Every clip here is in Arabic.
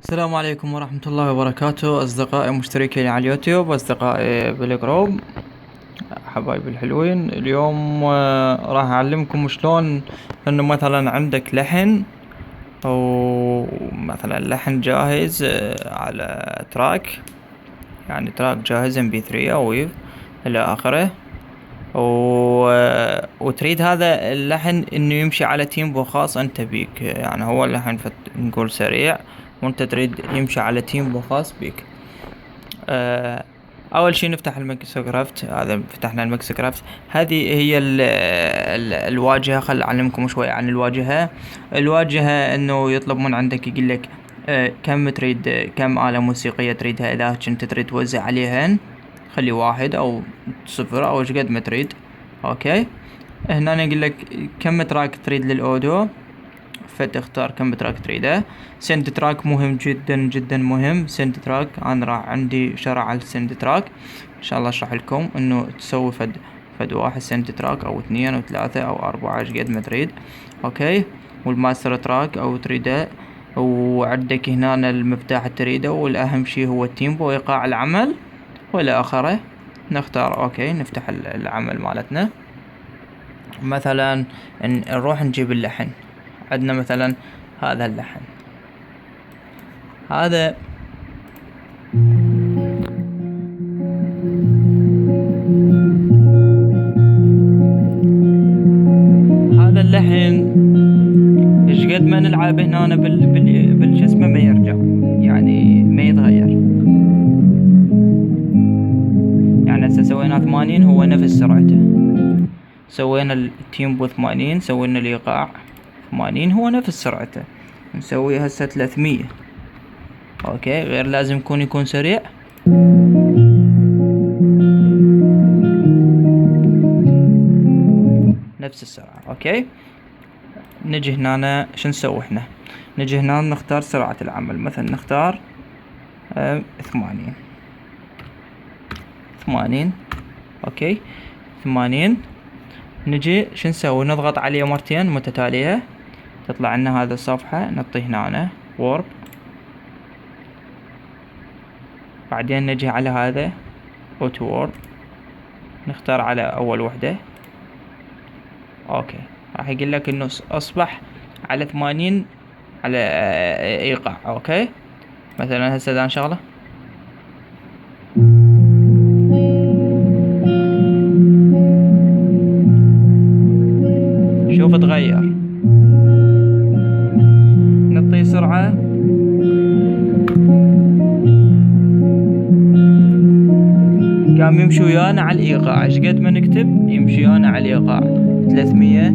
السلام عليكم ورحمة الله وبركاته، أصدقائي مشتركين على اليوتيوب، أصدقائي بالجروب، حبايبي الحلوين. اليوم راح أعلمكم شلون إنه مثلا عندك لحن أو مثلا لحن جاهز على تراك، يعني تراك جاهز MP3 أو ويف إلى آخره، وتريد هذا اللحن انه يمشي على تيمبو خاص انت بيك، يعني هو اللحن نقول سريع وانت تريد يمشي على تيمبو خاص بيك. آه، اول شي نفتح المكسكرافت. هذا فتحنا المكسكرافت. هذه هي الواجهة. خل اعلمكم شوي عن الواجهة انه يطلب من عندك، يقول لك كم تريد، كم آلة موسيقية تريدها، اذا كنت تريد توزع عليهن خلي 1 أو 0 أو ايش قد ما تريد. اوكي، هنا يقول لك كم تراك تريد للأوديو، فتختار كم تراك تريده. سند تراك مهم جدا جدا مهم. سند تراك انا راح عندي شرع على السند تراك، ان شاء الله اشرح لكم انه تسوي فد واحد سند تراك او 2 او 3 او 4 ايش قد ما تريد. اوكي، والماستر تراك او تريده، وعندك هنا المفتاح تريده، والاهم شي هو التيمبو وايقاع العمل والى اخره. نختار اوكي، نفتح العمل مالتنا. مثلا نروح نجيب اللحن. عندنا مثلا هذا اللحن، هذا هذا اللحن ايش قد ما نلعب هنا بالجسم ما يرجع، يعني ما يتغير. يعني هسه سوينا 80 هو نفس سرعته، سوينا التيمبو 80، سوينا الايقاع 80 هو نفس سرعته. نسوي هسه 300. اوكي، غير لازم يكون سريع. نفس السرعة. اوكي، نجي هنا شو نسوي احنا؟ نجي هنا نختار سرعة العمل، مثلا نختار 80. اوكي، 80. نجي شو نسوي؟ نضغط عليه مرتين متتالية، تطلع لنا هذا الصفحة، نعطيه هنا وورب. بعدين نجي على هذا اوتو وورب، نختار على اول وحدة. اوكي، راح يقول لك انه اصبح على 80 على ايقاع. اوكي، مثلا هسه اذا نشغله شوف تغير. نعطيه سرعة، قام يمشي ويانا على الايقاع. ايش قد ما نكتب يمشي ويانا على الايقاع. 300.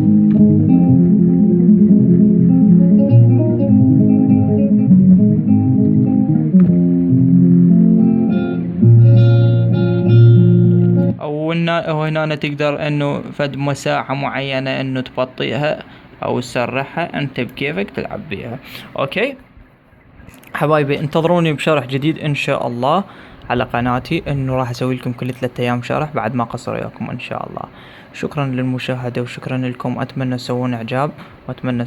او هنا تقدر انه فد مساحة معينة انه تبطئها او تسرعها، انت بكيفك تلعب بيها. اوكي حبايبي، انتظروني بشرح جديد ان شاء الله على قناتي، انه راح اسوي لكم كل 3 ايام شرح بعد ما اقصر وياكم ان شاء الله. شكرا للمشاهدة وشكرا لكم. اتمنى تسوون اعجاب، واتمنى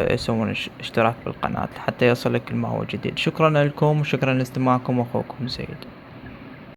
تسوون اشتراك بالقناة حتى يصلك ما هو جديد. شكرا لكم وشكرا لاستماعكم، اخوكم زيد.